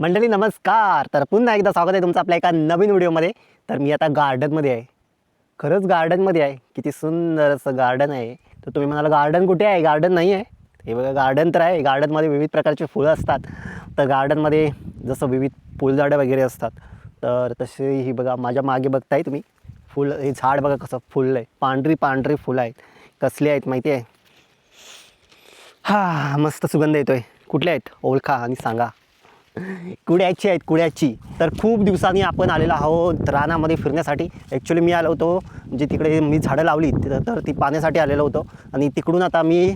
मंडळी नमस्कार. तर पुन्हा एकदा स्वागत आहे तुमचं आपल्या एका नवीन व्हिडिओमध्ये. तर मी आता गार्डनमध्ये आहे. खरंच गार्डनमध्ये आहे. किती सुंदर असं गार्डन आहे. तर तुम्ही म्हणाला गार्डन कुठे आहे? गार्डन नाही आहे. हे बघा गार्डन तर आहे. गार्डनमध्ये विविध प्रकारचे फुलं असतात. तर गार्डनमध्ये जसं विविध फुलझाडं वगैरे असतात, तर तसे ही बघा माझ्या मागे बघताय तुम्ही फुल. हे झाड बघा कसं फुललं आहे. पांढरी पांढरी फुलं आहेत. कसली आहेत माहिती आहे? हा मस्त सुगंध येतोय. कुठले आहेत ओळखा आणि सांगा. कुड्याची आहेत, कुड्याची. तर खूप दिवसांनी आपण आलेलो आहोत रानामध्ये फिरण्यासाठी. ॲक्च्युली मी आलो होतो म्हणजे तिकडे मी झाडं लावली तर ती पाण्यासाठी आलेलो होतो आणि तिकडून आता मी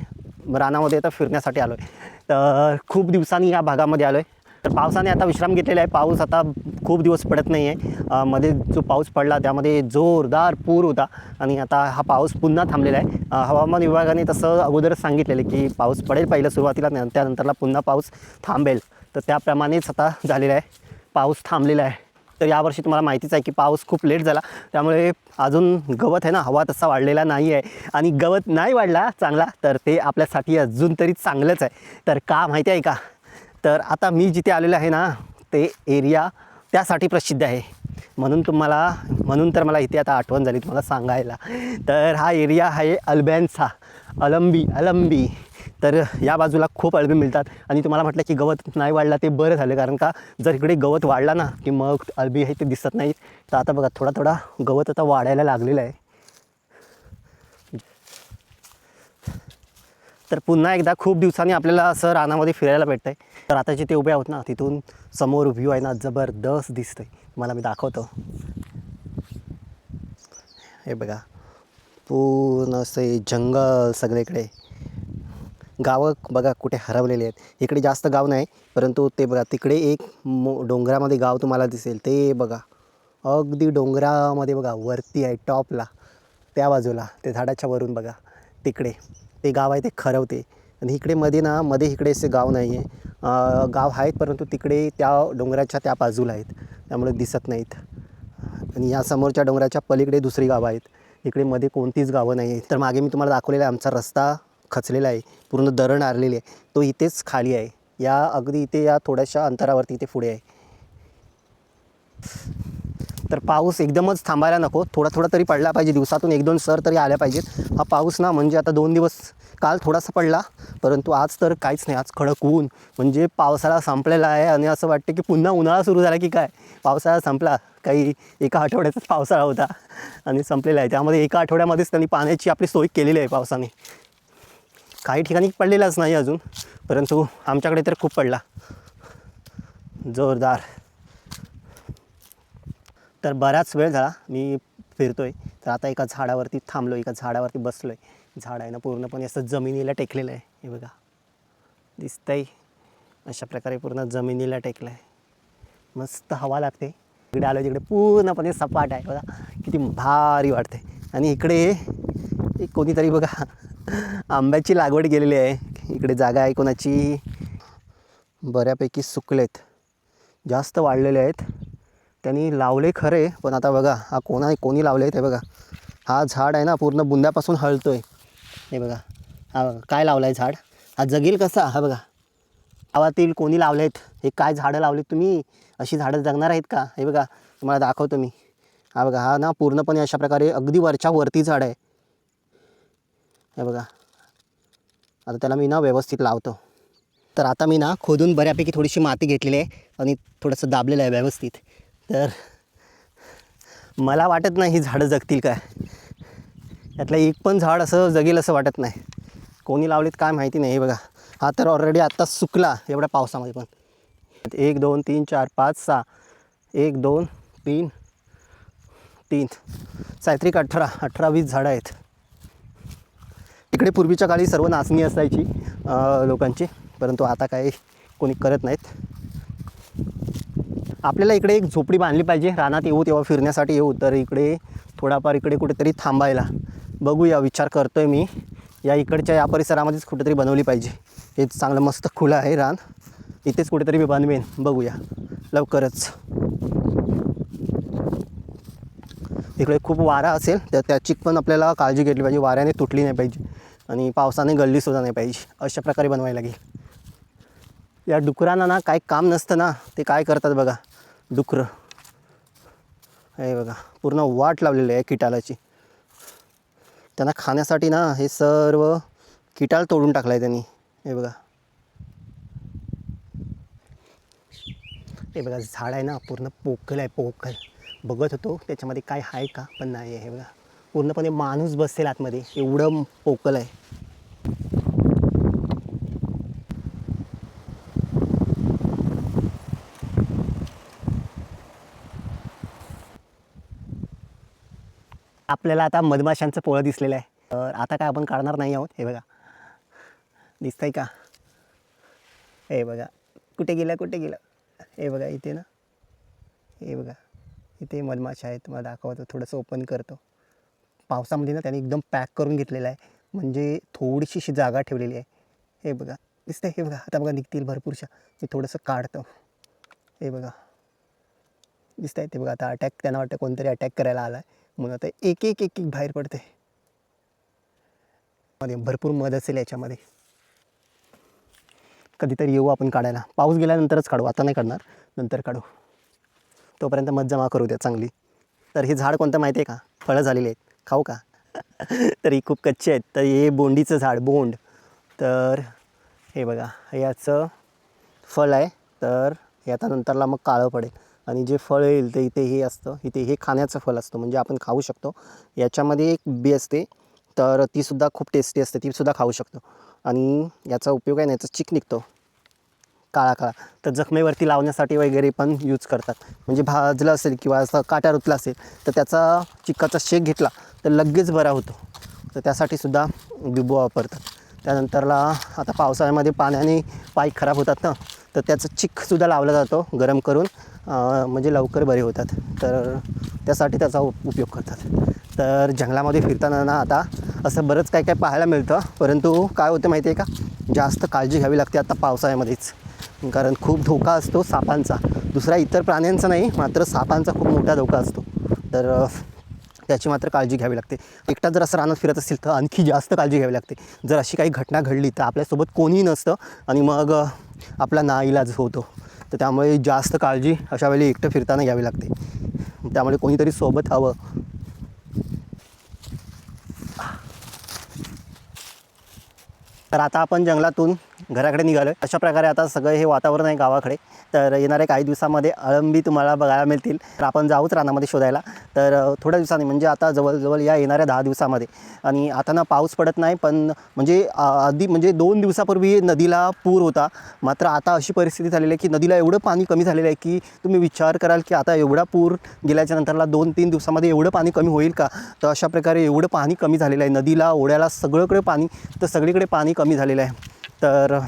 रानामध्ये आता फिरण्यासाठी आलो आहे. तर खूप दिवसांनी या भागामध्ये आलो आहे. तर पावसाने आता विश्राम घेतलेला आहे. पाऊस आता खूप दिवस पडत नाही आहे. मध्ये जो पाऊस पडला त्यामध्ये जोरदार पूर होता आणि आता हा पाऊस पुन्हा थांबलेला आहे. हवामान विभागाने तसं अगोदरच सांगितलेलं की पाऊस पडेल पहिलं सुरुवातीला, त्यानंतरला पुन्हा पाऊस थांबेल. तर त्याप्रमाणेच आता झालेलं आहे. पाऊस थांबलेला आहे. तर यावर्षी तुम्हाला माहितीच आहे की पाऊस खूप लेट झाला, त्यामुळे अजून गवत आहे ना, हवा तसा वाढलेला नाही आहे. आणि गवत नाही वाढला चांगला तर ते आपल्यासाठी अजून तरी चांगलंच आहे. तर का माहिती आहे का? तर आता मी जिथे आलेलो आहे ना, ते एरिया त्यासाठी प्रसिद्ध आहे. म्हणून तर मला इथे आता आठवण झाली तुम्हाला सांगायला. तर हा एरिया आहे अल्ब्यांचा. अलंबी. तर या बाजूला खूप अळबी मिळतात. आणि तुम्हाला म्हटलं की गवत नाही वाढला ते बरं झालं, कारण का जर इकडे गवत वाढला ना की मग अळबी आहे ते दिसत नाहीत. तर आता बघा थोडा थोडा गवत आता वाढायला लागलेलं आहे. तर पुन्हा एकदा खूप दिवसांनी आपल्याला असं रानामध्ये फिरायला भेटतं आहे. तर आता जिथे उभे आहोत ना, तिथून समोर व्ह्यू आहे ना, जबरदस्त दिसतं आहे. मला मी दाखवतो. हे बघा पूर्ण असे जंगल सगळीकडे. गावं बघा कुठे हरवलेले आहेत. इकडे जास्त गाव नाही, परंतु ते बघा तिकडे एक डोंगरामध्ये गाव तुम्हाला दिसेल. ते बघा अगदी डोंगरामध्ये बघा वरती आहे टॉपला, त्या बाजूला ते झाडाच्या वरून बघा तिकडे ते गाव आहे, ते खरवते. आणि इकडे मध्ये इकडे असे गाव नाही आहे. गाव आहेत परंतु तिकडे त्या डोंगराच्या त्या बाजूला आहेत, त्यामुळे दिसत नाहीत. आणि या समोरच्या डोंगराच्या पलीकडे दुसरी गावं आहेत. इकडे मध्ये कोणतीच गावं नाही आहे. तर मागे मी तुम्हाला दाखवलेला आमचा रस्ता खचलेला आहे, पूर्ण दरण आरलेली आहे. तो इथेच खाली आहे. या अगदी इथे या थोड्याशा अंतरावरती इथे पुढे आहे. तर पाऊस एकदमच थांबायला नको, थोडा थोडा तरी पडला पाहिजे. दिवसातून 1-2 सर तरी आल्या पाहिजेत. हा पाऊस ना म्हणजे आता 2 दिवस, काल थोडासा पडला परंतु आज तर काहीच नाही. आज कडक ऊन, म्हणजे पावसाळा संपलेला आहे. आणि असं वाटतं की पुन्हा उन्हाळा सुरू झाला की काय. पावसाळा संपला, काही एका आठवड्याचाच पावसाळा होता आणि संपलेला आहे. त्यामध्ये एका आठवड्यामध्येच त्यांनी पाण्याची आपली सोय केलेली आहे पावसाने. काही ठिकाणी पडलेलाच नाही अजून, परंतु आमच्याकडे तर खूप पडला जोरदार. तर बराच वेळ झाला मी फिरतो आहे. तर आता एका झाडावरती थांबलो, एका झाडावरती बसलो आहे. झाड आहे ना पूर्णपणे असं जमिनीला टेकलेलं आहे. हे बघा दिसतंय, अशा प्रकारे पूर्ण जमिनीला टेकलं आहे. मस्त हवा लागते. इकडे आलो तिकडे पूर्णपणे सपाट आहे बघा, किती भारी वाटते. आणि इकडे एक कोणीतरी बघा आंब्याची लागवड केलेली आहे. इकडे जागा आहे कोणाची. बऱ्यापैकी सुकलेत, जास्त वाढलेले आहेत. त्यांनी लावले खरे, पण आता बघा हा कोणी लावले आहेत. हे बघा हा झाड आहे ना पूर्ण बुंद्यापासून हलतो आहे. हे बघा हा बघा काय लावलं आहे झाड. हा जगेल कसा. हा बघा गावातील कोणी लावले आहेत. हे काय झाडं लावलेत तुम्ही? अशी झाडं जगणार आहेत का? हे बघा तुम्हाला दाखवतो मी. हा बघा हा ना पूर्णपणे अशा प्रकारे अगदी वरती झाड आहे. हे बघा आता त्याला मी ना व्यवस्थित लावतो. तर आता मी ना खोदून बऱ्यापैकी थोडीशी माती घेतलेली आहे आणि थोडंसं दाबलेलं आहे व्यवस्थित. तर मला वाटत नाही ही झाडं जगतील काय. यातलं एक पण झाड असं जगेल असं वाटत नाही. कोणी लावलीत काय माहिती नाही. हे बघा हा तर ऑलरेडी आत्ता सुकला एवढ्या पावसामध्ये. पण 1 2 3 4 5 6 1 2 3 3 सायत्रिक 18-20 झाडं आहेत. इकडे पूर्वीच्या काळी सर्व नाचणी असायची लोकांची, परंतु आता काही कोणी करत नाहीत. आपल्याला इकडे एक झोपडी बांधली पाहिजे. रानात येऊ तेव्हा फिरण्यासाठी येऊ, तर इकडे थोडाफार इकडे कुठेतरी थांबायला बघूया, विचार करतो आहे मी. या इकडच्या या परिसरामध्येच कुठेतरी बनवली पाहिजे. हे चांगलं मस्त खुलं आहे रान, इथेच कुठेतरी मी बनवेन. बघूया लवकरच. इकडे खूप वारा असेल तर त्याची पण आपल्याला काळजी घेतली पाहिजे. वाऱ्याने तुटली नाही पाहिजे आणि पावसाने गळलीसुद्धा नाही पाहिजे. अशा प्रकारे बनवायला लागेल. या डुकरांना ना काय काम नसतं ना, ते काय करतात बघा. डुकरं हे बघा पूर्ण वाट लावलेली आहे किटालाची. त्यांना खाण्यासाठी ना हे सर्व किटाल तोडून टाकलं आहे त्यांनी. हे बघा, हे बघा झाड आहे ना पूर्ण पोकळ आहे, पोकळ. बघत होतो त्याच्यामध्ये काय आहे का, पण नाही आहे. हे बघा पूर्णपणे माणूस बसेल आतमध्ये, एवढं पोकळ आहे. आपल्याला आता मधमाशांचं पोळं दिसलेलं आहे. तर आता काय आपण काढणार नाही आहोत. हे बघा दिसतंय का, हे बघा कुठे गेलं कुठे गेलं. हे बघा इथे ना, हे बघा इथे मधमाशा आहेत. तुम्हाला दाखवतो, थोडंसं ओपन करतो. पावसामध्ये ना त्याने एकदम पॅक करून घेतलेलं आहे, म्हणजे थोडीशी अशी जागा ठेवलेली आहे. हे बघा दिसतंय, हे बघा आता बघा निघतील भरपूरशा. मी थोडंसं काढतो. हे बघा दिसतंय ते बघा. आता अटॅक, त्यांना वाटतं कोणतरी अटॅक करायला आला आहे, म्हणून आता एक एक एक एक बाहेर पडते. मध्ये भरपूर मध असेल याच्यामध्ये. कधीतरी येऊ आपण काढायला. पाऊस गेल्यानंतरच काढू, आता नाही काढणार, नंतर काढू. तोपर्यंत मध जमा करू द्या चांगली. तर हे झाड कोणतं माहिती आहे का, फळं झालेली आहेत, खाऊ का? तर ही खूप कच्ची आहेत. तर हे बोंडीचं झाड, बोंड. तर हे बघा याचं फळ आहे. तर हे आता नंतरला मग काळं पडेल, आणि जे फळ येईल ते इथे हे असतं, इथे हे खाण्याचं फळ असतं, म्हणजे आपण खाऊ शकतो. याच्यामध्ये एक बी असते, तर तीसुद्धा खूप टेस्टी असते, तीसुद्धा खाऊ शकतो. आणि याचा उपयोग आहे ना, याचा चिक निघतो काळा काळा, तर जखमेवरती लावण्यासाठी वगैरे पण यूज करतात. म्हणजे भाजलं असेल किंवा असं काटा रुतला असेल तर त्याचा चिक्काचा शेक घेतला तर लगेच बरा होतो. तर त्यासाठी सुद्धा बिबो वापरतात. त्यानंतरला आता पावसाळ्यामध्ये पाण्याने पाय खराब होतात ना, तर त्याचं चिकसुद्धा लावला जातो गरम करून, म्हणजे लवकर बरे होतात. तर त्यासाठी त्याचा उपयोग करतात. तर जंगलामध्ये फिरताना ना आता असं बरंच काय काय पाहायला मिळतं, परंतु काय होतं माहिती आहे का, जास्त काळजी घ्यावी लागते आता पावसाळ्यामध्येच. कारण खूप धोका असतो सापांचा, दुसरा इतर प्राण्यांचा नाही, मात्र सापांचा खूप मोठा धोका असतो. तर त्याची मात्र काळजी घ्यावी लागते. एकटा जर असं रानात फिरत असेल तर आणखी जास्त काळजी घ्यावी लागते. जर अशी काही घटना घडली तर आपल्यासोबत कोणीही नसतं आणि मग आपला नाईलाज होतो. तर त्यामुळे जास्त काळजी अशा वेळी एकटं फिरताना घ्यावी लागते. त्यामुळे कोणीतरी सोबत हवं. तर आता आपण जंगलातून घराकडे निघालो आहे. अशा प्रकारे आता सगळं हे वातावरण आहे गावाकडे. तर येणाऱ्या काही दिवसामध्ये अळंबी तुम्हाला बघायला मिळतील. तर आपण जाऊच रानामध्ये शोधायला. तर थोड्या दिवसांनी, म्हणजे आता जवळजवळ या येणाऱ्या 10 दिवसामध्ये. आणि आता ना पाऊस पडत नाही, पण म्हणजे आधी म्हणजे 2 दिवसापूर्वी नदीला पूर होता. मात्र आता अशी परिस्थिती झालेली आहे की नदीला एवढं पाणी कमी झालेलं आहे की तुम्ही विचार कराल की आता एवढा पूर गेल्याच्या नंतरला 2-3 दिवसामध्ये एवढं पाणी कमी होईल का. तर अशा प्रकारे एवढं पाणी कमी झालेलं आहे, नदीला ओढ्याला सगळीकडे पाणी, तर सगळीकडे पाणी कमी झालेलं आहे. तर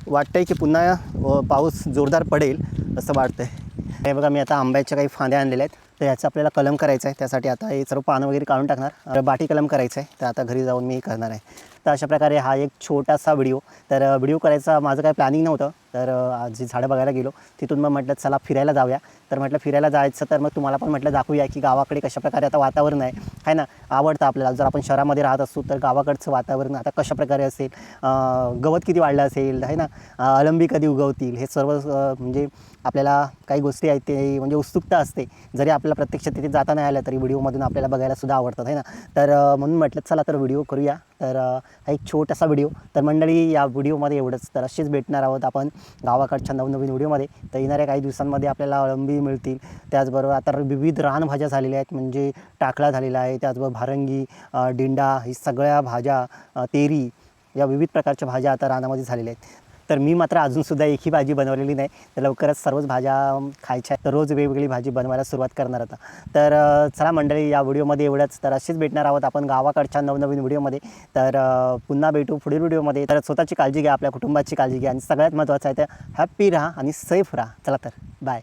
वाटतं आहे की पुन्हा पाऊस जोरदार पडेल असं वाटतं आहे. हे बघा मी आता आंब्याच्या काही फांद्या आणलेल्या आहेत, तर याचं आपल्याला कलम करायचं आहे. त्यासाठी आता हे सर्व पानं वगैरे काढून टाकणार, बाटी कलम करायचं आहे. तर आता घरी जाऊन मी करणार आहे. तर अशा प्रकारे हा एक छोटासा व्हिडिओ. तर व्हिडिओ करायचा माझं काही प्लॅनिंग नव्हतं. तर आज जी झाडं बघायला गेलो तिथून मग म्हटलं चला फिरायला जाऊया. तर म्हटलं फिरायला जायचं, तर मग तुम्हाला पण म्हटलं दाखवूया की गावाकडे कशाप्रकारे आता वातावरण आहे ना. आवडतं आपल्याला. जर आपण शहरामध्ये राहत असू तर गावाकडचं वातावरण आता कशाप्रकारे असेल, गवत किती वाढलं असेल आहे ना, अळंबी कधी उगवतील, हे सर्व म्हणजे आपल्याला काही गोष्टी आहेत ते म्हणजे उत्सुकता असते. जरी आपल्याला प्रत्यक्ष तिथे जाता नाही आलं तरी व्हिडिओमधून आपल्याला बघायला सुद्धा आवडतात आहे ना. तर म्हणून म्हटलं चला तर व्हिडिओ करूया. तर हा एक छोटासा व्हिडिओ. तर मंडळी या व्हिडिओमध्ये एवढंच. तर असेच भेटणार आहोत आपण गावाकडच्या नवनवीन व्हिडिओमध्ये. तर येणाऱ्या काही दिवसांमध्ये आपल्याला अळंबी मिळतील. त्याचबरोबर आता विविध रानभाज्या झालेल्या आहेत, म्हणजे टाकळा झालेला आहे, त्याचबरोबर भारंगी, डिंडा, ही सगळ्या भाज्या, तेरी, या विविध प्रकारच्या भाज्या आता रानामध्ये झालेल्या आहेत. तर मी मात्र अजूनसुद्धा एकही भाजी बनवलेली नाही. तर लवकरच सर्वच भाज्या खायच्या, तर रोज वेगवेगळी भाजी बनवायला सुरुवात करणार आता. तर चला मंडळी या व्हिडिओमध्ये एवढंच. तर असेच भेटणार आहोत आपण गावाकडच्या नवनवीन व्हिडिओमध्ये. तर पुन्हा भेटू पुढील व्हिडिओमध्ये. तर स्वतःची काळजी घ्या, आपल्या कुटुंबाची काळजी घ्या, आणि सगळ्यात महत्त्वाचं आहे तर हॅप्पी राहा आणि सेफ राहा. चला तर बाय.